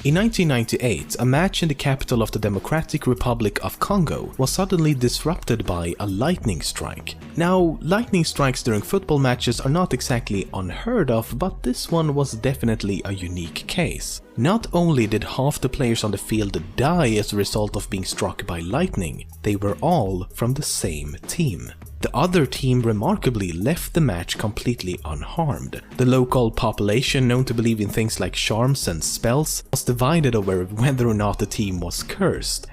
In 1998, a match in the capital of the Democratic Republic of Congo was suddenly disrupted by a lightning strike. Now, lightning strikes during football matches are not exactly unheard of, but this one was definitely a unique case. Not only did half the players on the field die as a result of being struck by lightning, they were all from the same team. The other team remarkably left the match completely unharmed. The local population, known to believe in things like charms and spells, was divided over whether or not the team was cursed,